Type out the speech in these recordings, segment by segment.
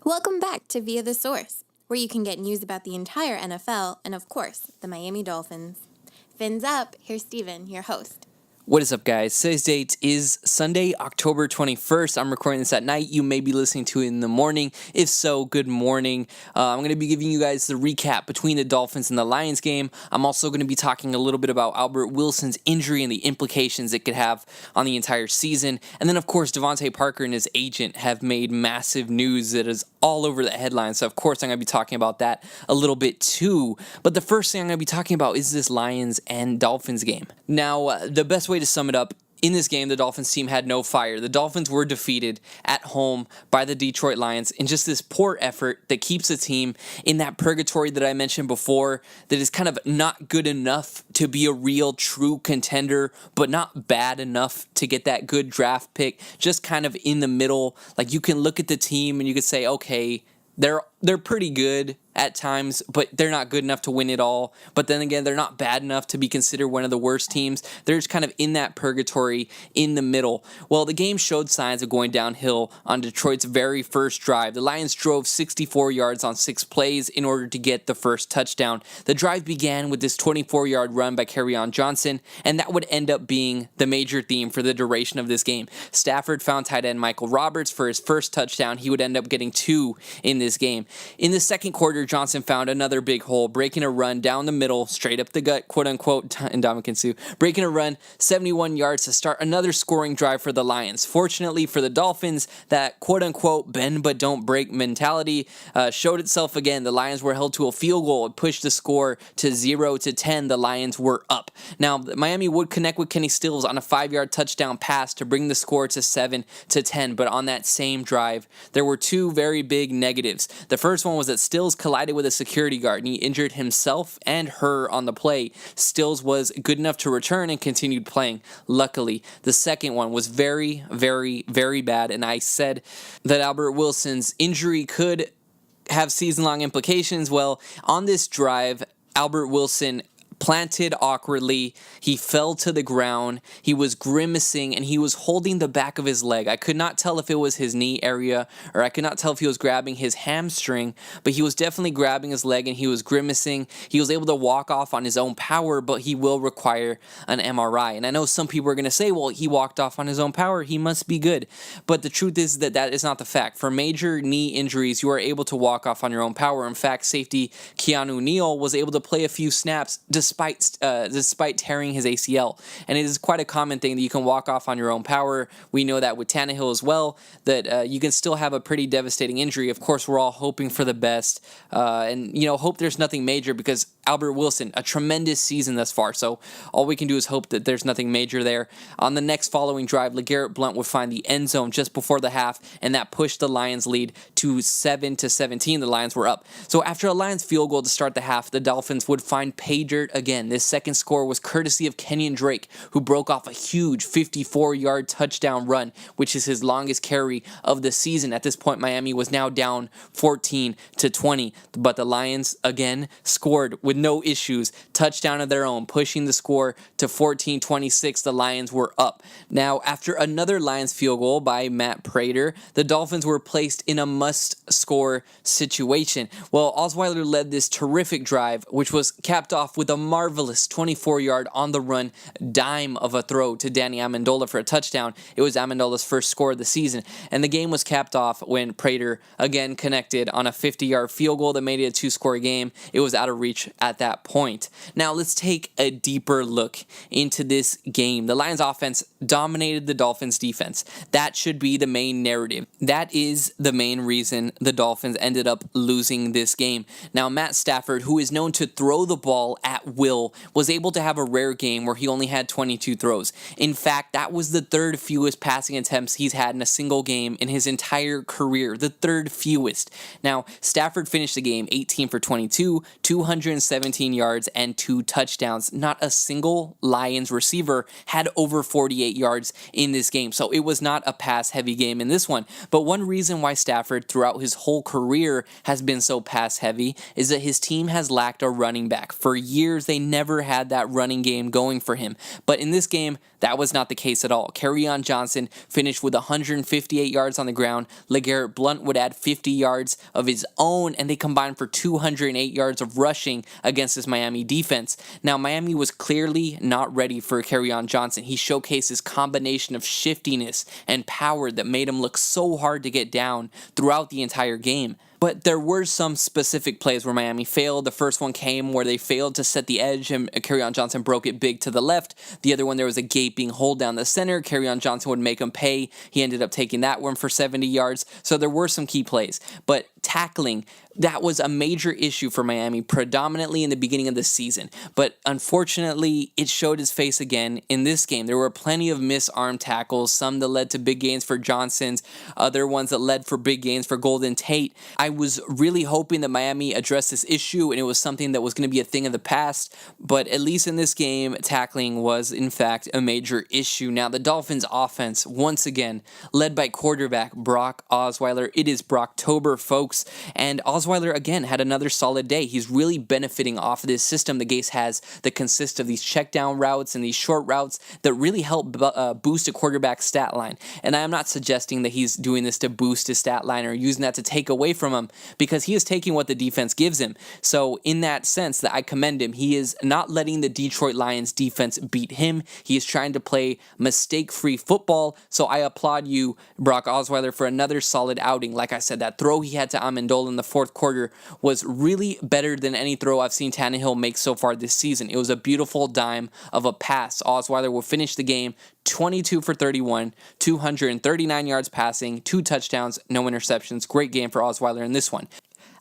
Welcome back to Via the Source, where you can get news about the entire NFL and, of course, the Miami Dolphins. Fins up, here's Steven, your host. What is up, guys? Today's date is Sunday, October 21st. I'm recording this at night. You may be listening to it in the morning. If so, good morning. I'm going to be giving you guys the recap between the Dolphins and the Lions game. I'm also going to be talking a little bit about Albert Wilson's injury and the implications it could have on the entire season. And then, of course, DeVante Parker and his agent have made massive news that is all over the headlines. So, of course, I'm going to be talking about that a little bit too. But the first thing I'm going to be talking about is this Lions and Dolphins game. Now, the best way to sum it up, in this game, the Dolphins team had no fire. The Dolphins were defeated at home by the Detroit Lions in just this poor effort that keeps the team in that purgatory that I mentioned before, that is kind of not good enough to be a real true contender, but not bad enough to get that good draft pick, just kind of in the middle. Like, you can look at the team and you could say, okay, they're pretty good at times, but they're not good enough to win it all. But then again, they're not bad enough to be considered one of the worst teams. They're just kind of in that purgatory in the middle. Well, the game showed signs of going downhill on Detroit's very first drive. The Lions drove 64 yards on 6 plays in order to get the first touchdown. The drive began with this 24-yard run by Kerryon Johnson, and that would end up being the major theme for the duration of this game. Stafford found tight end Michael Roberts for his first touchdown. He would end up getting 2 in this game. In the second quarter, Johnson found another big hole, breaking a run down the middle, straight up the gut, quote-unquote, and Ndamukong Suh, breaking a run 71 yards to start another scoring drive for the Lions. Fortunately for the Dolphins, that quote-unquote bend but don't break mentality showed itself again. The Lions were held to a field goal. It pushed the score to 0-10. The Lions were up. Now, Miami would connect with Kenny Stills on a 5-yard touchdown pass to bring the score to 7-10, but on that same drive, there were 2 very big negatives. The first one was that Stills collided with a security guard, and he injured himself and her on the play. Stills was good enough to return and continued playing, luckily. The second one was very, very, very bad, and I said that Albert Wilson's injury could have season-long implications. Well, on this drive, Albert Wilson planted awkwardly. He fell to the ground. He was grimacing, and he was holding the back of his leg. I could not tell if it was his knee area, or I could not tell if he was grabbing his hamstring, but he was definitely grabbing his leg, and he was grimacing. He was able to walk off on his own power, but he will require an MRI. And I know some people are going to say, well, he walked off on his own power. He must be good. But the truth is that that is not the fact. For major knee injuries, you are able to walk off on your own power. In fact, safety Keanu Neal was able to play a few snaps despite tearing his ACL. And it is quite a common thing that you can walk off on your own power. We know that with Tannehill as well, that you can still have a pretty devastating injury. Of course, we're all hoping for the best, and hope there's nothing major, because Albert Wilson, a tremendous season thus far. So all we can do is hope that there's nothing major there. On the next following drive, LeGarrette Blount would find the end zone just before the half, and that pushed the Lions lead to 7-17. The Lions were up. So after a Lions field goal to start the half, the Dolphins would find pay dirt again. This second score was courtesy of Kenyon Drake, who broke off a huge 54-yard touchdown run, which is his longest carry of the season. At this point, Miami was now down 14-20, but the Lions again scored with no issues, touchdown of their own, pushing the score to 14-26. The Lions were up. Now, after another Lions field goal by Matt Prater, the Dolphins were placed in a must-score situation. Well, Osweiler led this terrific drive, which was capped off with a marvelous 24-yard on-the-run dime of a throw to Danny Amendola for a touchdown. It was Amendola's first score of the season, and the game was capped off when Prater again connected on a 50-yard field goal that made it a 2-score game. It was out of reach at that point. Now, let's take a deeper look into this game. The Lions offense dominated the Dolphins defense. That should be the main narrative. That is the main reason the Dolphins ended up losing this game. Now, Matt Stafford, who is known to throw the ball at will, was able to have a rare game where he only had 22 throws. In fact, that was the third fewest passing attempts he's had in a single game in his entire career. The third fewest. Now, Stafford finished the game 18 for 22, 207 17 yards and 2 touchdowns. Not a single Lions receiver had over 48 yards in this game. So it was not a pass-heavy game in this one. But one reason why Stafford throughout his whole career has been so pass-heavy is that his team has lacked a running back. For years, they never had that running game going for him. But in this game, that was not the case at all. Kerryon Johnson finished with 158 yards on the ground. LeGarrette Blount would add 50 yards of his own, and they combined for 208 yards of rushing against this Miami defense. Now, Miami was clearly not ready for Kerryon Johnson. He showcased his combination of shiftiness and power that made him look so hard to get down throughout the entire game. But there were some specific plays where Miami failed. The first one came where they failed to set the edge and Kerryon Johnson broke it big to the left. The other one, there was a gaping hole down the center. Kerryon Johnson would make him pay. He ended up taking that one for 70 yards. So there were some key plays. But tackling, that was a major issue for Miami, predominantly in the beginning of the season. But unfortunately, it showed its face again in this game. There were plenty of missed arm tackles, some that led to big gains for Johnson's, other ones that led for big gains for Golden Tate. I was really hoping that Miami addressed this issue and it was something that was going to be a thing of the past. But at least in this game, tackling was in fact a major issue. Now, the Dolphins offense, once again, led by quarterback Brock Osweiler. It is Brocktober, folks. And Osweiler, again, had another solid day. He's really benefiting off of this system that Gase has that consists of these check down routes and these short routes that really help boost a quarterback's stat line. And I am not suggesting that he's doing this to boost his stat line or using that to take away from him, because he is taking what the defense gives him. So in that sense, that I commend him. He is not letting the Detroit Lions defense beat him. He is trying to play mistake-free football. So I applaud you, Brock Osweiler, for another solid outing. Like I said, that throw he had to Amendola in the fourth quarter was really better than any throw I've seen Tannehill make so far this season. It was a beautiful dime of a pass. Osweiler will finish the game 22 for 31, 239 yards passing, 2 touchdowns, no interceptions. Great game for Osweiler in this one.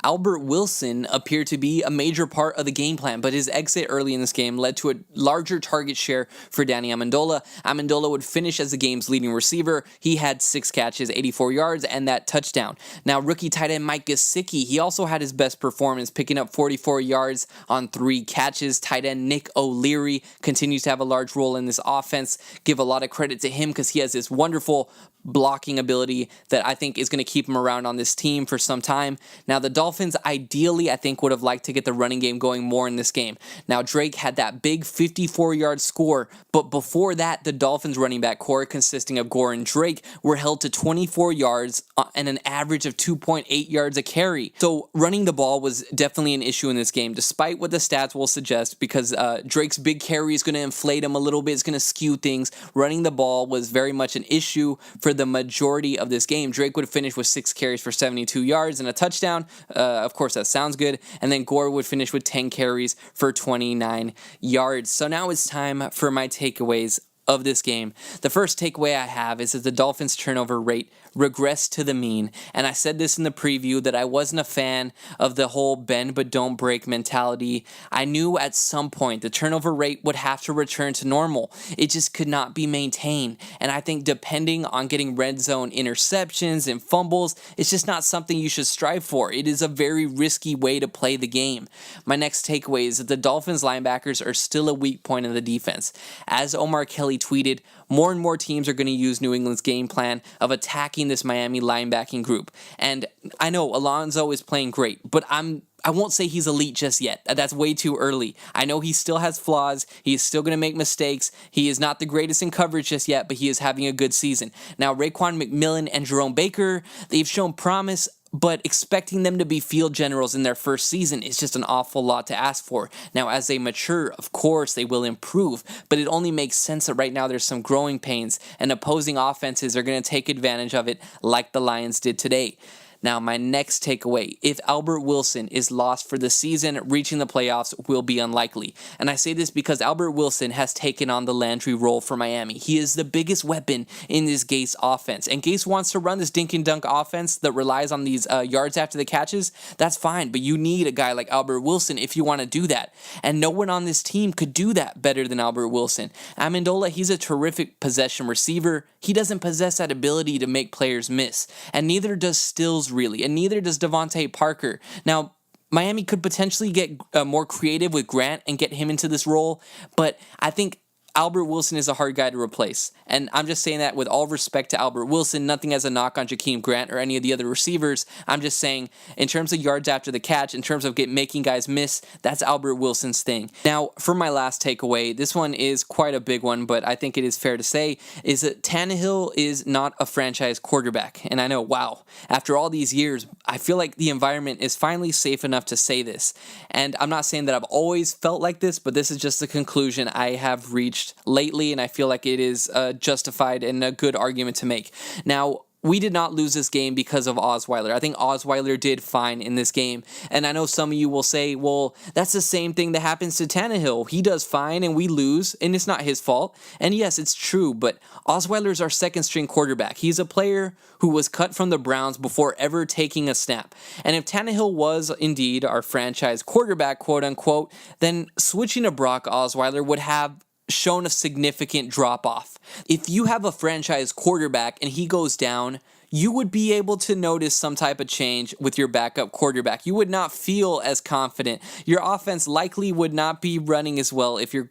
Albert Wilson appeared to be a major part of the game plan, but his exit early in this game led to a larger target share for Danny Amendola. Amendola would finish as the game's leading receiver. He had 6 catches, 84 yards, and that touchdown. Now, rookie tight end Mike Gesicki, he also had his best performance, picking up 44 yards on 3 catches. Tight end Nick O'Leary continues to have a large role in this offense. Give a lot of credit to him because he has this wonderful blocking ability that I think is going to keep him around on this team for some time. Now, the Dolphins ideally, I think, would have liked to get the running game going more in this game. Now, Drake had that big 54-yard score, but before that, the Dolphins running back core, consisting of Gore and Drake, were held to 24 yards and an average of 2.8 yards a carry. So running the ball was definitely an issue in this game, despite what the stats will suggest, because Drake's big carry is going to inflate him a little bit. It's going to skew things. Running the ball was very much an issue for the majority of this game. Drake would finish with 6 carries for 72 yards and a touchdown. Of course, that sounds good. And then Gore would finish with 10 carries for 29 yards. So now it's time for my takeaways of this game. The first takeaway I have is that the Dolphins' turnover rate regressed to the mean. And I said this in the preview that I wasn't a fan of the whole bend but don't break mentality. I knew at some point the turnover rate would have to return to normal. It just could not be maintained. And I think depending on getting red zone interceptions and fumbles, it's just not something you should strive for. It is a very risky way to play the game. My next takeaway is that the Dolphins linebackers are still a weak point in the defense. As Omar Kelly tweeted, more and more teams are going to use New England's game plan of attacking this Miami linebacking group. And I know Alonzo is playing great, but I won't say he's elite just yet. That's way too early. I know he still has flaws. He's still going to make mistakes. He is not the greatest in coverage just yet, but he is having a good season. Now, Raekwon McMillan and Jerome Baker, they've shown promise, but expecting them to be field generals in their first season is just an awful lot to ask for. Now, as they mature, of course, they will improve, but it only makes sense that right now there's some growing pains, and opposing offenses are going to take advantage of it like the Lions did today. Now, my next takeaway, if Albert Wilson is lost for the season, reaching the playoffs will be unlikely. And I say this because Albert Wilson has taken on the Landry role for Miami. He is the biggest weapon in this Gase offense. And Gase wants to run this dink and dunk offense that relies on these yards after the catches. That's fine, but you need a guy like Albert Wilson if you want to do that. And no one on this team could do that better than Albert Wilson. Amendola, he's a terrific possession receiver. He doesn't possess that ability to make players miss. And neither does Stills really, and neither does DeVante Parker. Now, Miami could potentially get more creative with Grant and get him into this role, but I think Albert Wilson is a hard guy to replace. And I'm just saying that with all respect to Albert Wilson, nothing as a knock on Jakeem Grant or any of the other receivers. I'm just saying, in terms of yards after the catch, in terms of making guys miss, that's Albert Wilson's thing. Now, for my last takeaway, this one is quite a big one, but I think it is fair to say, is that Tannehill is not a franchise quarterback. And I know, wow, after all these years, I feel like the environment is finally safe enough to say this. And I'm not saying that I've always felt like this, but this is just the conclusion I have reached lately, and I feel like it is justified and a good argument to make. Now, we did not lose this game because of Osweiler. I think Osweiler did fine in this game. And I know some of you will say, well, that's the same thing that happens to Tannehill. He does fine and we lose, and it's not his fault. And yes, it's true, but Osweiler's our second string quarterback. He's a player who was cut from the Browns before ever taking a snap. And if Tannehill was indeed our franchise quarterback, quote unquote, then switching to Brock Osweiler would have shown a significant drop-off. If you have a franchise quarterback and he goes down, you would be able to notice some type of change with your backup quarterback. You would not feel as confident. Your offense likely would not be running as well if your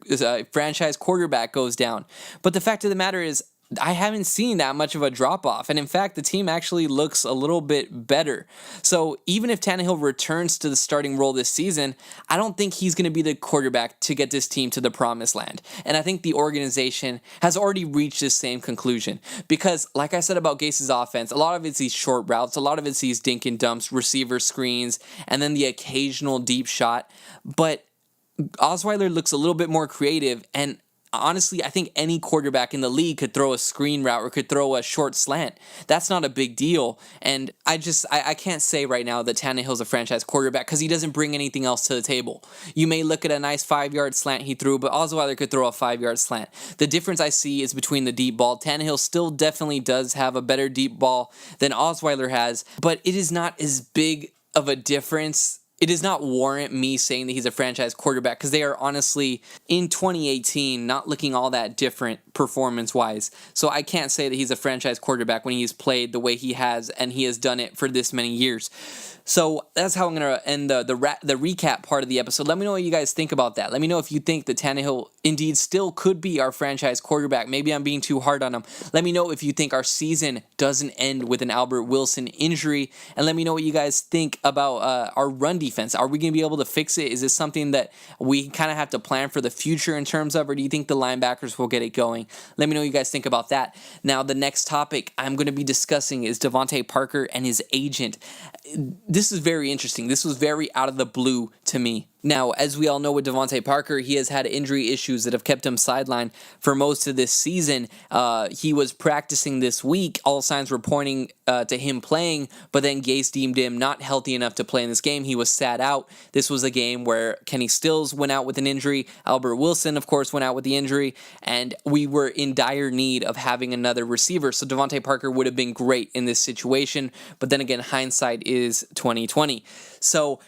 franchise quarterback goes down. But the fact of the matter is, I haven't seen that much of a drop-off. And in fact, the team actually looks a little bit better. So even if Tannehill returns to the starting role this season, I don't think he's going to be the quarterback to get this team to the promised land. And I think the organization has already reached this same conclusion. Because like I said about Gase's offense, a lot of it's these short routes, a lot of it's these dink and dumps, receiver screens, and then the occasional deep shot. But Osweiler looks a little bit more creative, and honestly, I think any quarterback in the league could throw a screen route or could throw a short slant. That's not a big deal. And I can't say right now that Tannehill's a franchise quarterback because he doesn't bring anything else to the table. You may look at a nice 5-yard slant he threw, but Osweiler could throw a 5-yard slant. The difference I see is between the deep ball. Tannehill still definitely does have a better deep ball than Osweiler has, but it is not as big of a difference. It does not warrant me saying that he's a franchise quarterback because they are honestly, in 2018, not looking all that different performance-wise. So I can't say that he's a franchise quarterback when he's played the way he has and he has done it for this many years. So that's how I'm going to end the recap part of the episode. Let me know what you guys think about that. Let me know if you think that Tannehill indeed still could be our franchise quarterback. Maybe I'm being too hard on him. Let me know if you think our season doesn't end with an Albert Wilson injury. And let me know what you guys think about our run defense. Are we going to be able to fix it? Is this something that we kind of have to plan for the future in terms of, or do you think the linebackers will get it going? Let me know what you guys think about that. Now, the next topic I'm going to be discussing is DeVante Parker and his agent. This is very interesting. This was very out of the blue to me. Now, as we all know with DeVante Parker, he has had injury issues that have kept him sidelined for most of this season. He was practicing this week. All signs were pointing to him playing, but then Gase deemed him not healthy enough to play in this game. He was sat out. This was a game where Kenny Stills went out with an injury. Albert Wilson, of course, went out with the injury, and we were in dire need of having another receiver. So DeVante Parker would have been great in this situation, but then again, hindsight is 2020. So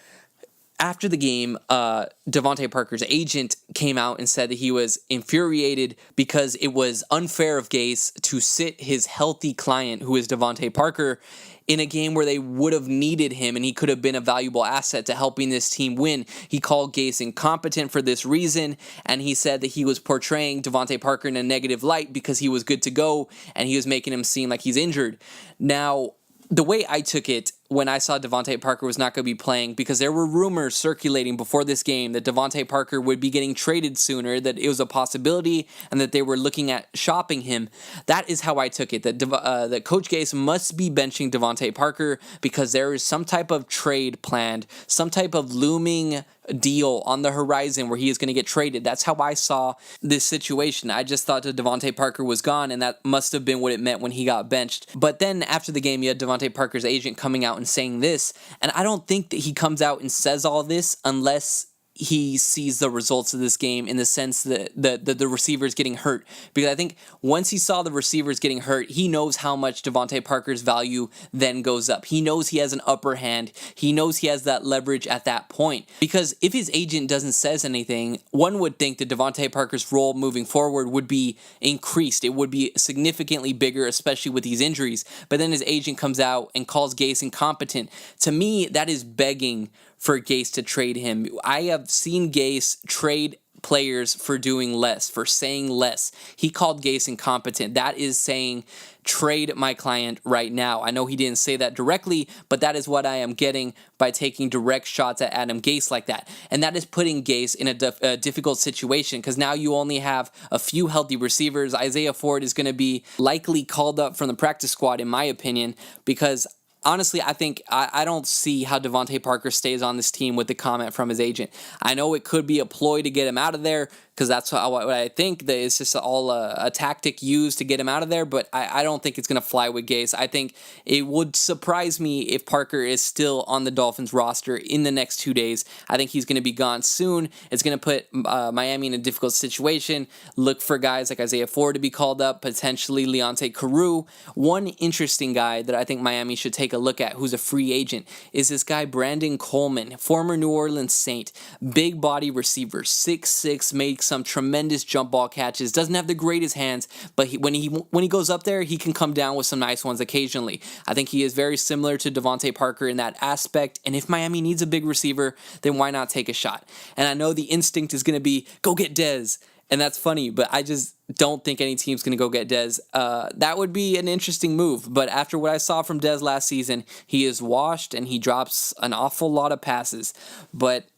after the game, DeVante Parker's agent came out and said that he was infuriated because it was unfair of Gase to sit his healthy client, who is DeVante Parker, in a game where they would have needed him and he could have been a valuable asset to helping this team win. He called Gase incompetent for this reason, and he said that he was portraying DeVante Parker in a negative light because he was good to go and he was making him seem like he's injured. Now, the way I took it when I saw DeVante Parker was not going to be playing, because there were rumors circulating before this game that DeVante Parker would be getting traded sooner, that it was a possibility, and that they were looking at shopping him. That is how I took it, that Coach Gase must be benching DeVante Parker because there is some type of trade planned, some type of looming deal on the horizon where he is going to get traded. That's how I saw this situation. I just thought that DeVante Parker was gone, and that must have been what it meant when he got benched. But then after the game, you had DeVante Parker's agent coming out and saying this, and I don't think that he comes out and says all this unless he sees the results of this game, in the sense that the receivers getting hurt. Because I think once he saw the receivers getting hurt, he knows how much DeVante Parker's value then goes up. He knows he has an upper hand. He knows he has that leverage at that point. Because if his agent doesn't says anything, one would think that DeVante Parker's role moving forward would be increased. It would be significantly bigger, especially with these injuries. But then his agent comes out and calls Gase incompetent. To me, that is begging for Gase to trade him. I have seen Gase trade players for doing less, for saying less. He called Gase incompetent. That is saying trade my client right now. I know he didn't say that directly, but that is what I am getting by taking direct shots at Adam Gase like that. And that is putting Gase in a difficult situation because now you only have a few healthy receivers. Isaiah Ford is going to be likely called up from the practice squad, in my opinion, because honestly, I think I don't see how DeVante Parker stays on this team with the comment from his agent. I know it could be a ploy to get him out of there because that's what I think. That it's just all a tactic used to get him out of there, but I don't think it's going to fly with Gase. I think it would surprise me if Parker is still on the Dolphins roster in the next 2 days. I think he's going to be gone soon. It's going to put Miami in a difficult situation. Look for guys like Isaiah Ford to be called up, potentially Leonte Carew. One interesting guy that I think Miami should take a look at who's a free agent is this guy Brandon Coleman, former New Orleans Saint, big body receiver, 6'6", makes some tremendous jump ball catches, doesn't have the greatest hands, but when he goes up there, he can come down with some nice ones occasionally. I think he is very similar to DeVante Parker in that aspect, and if Miami needs a big receiver, then why not take a shot? And I know the instinct is going to be, go get Dez. And that's funny, but I just don't think any team's going to go get Dez. That would be an interesting move. But after what I saw from Dez last season, he is washed and he drops an awful lot of passes. But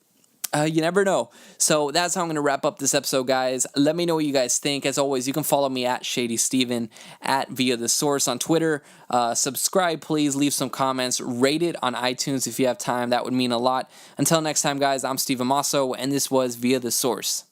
you never know. So that's how I'm going to wrap up this episode, guys. Let me know what you guys think. As always, you can follow me at ShadySteven, at Via the Source on Twitter. Subscribe, please. Leave some comments. Rate it on iTunes if you have time. That would mean a lot. Until next time, guys, I'm Steve Amaso, and this was Via the Source.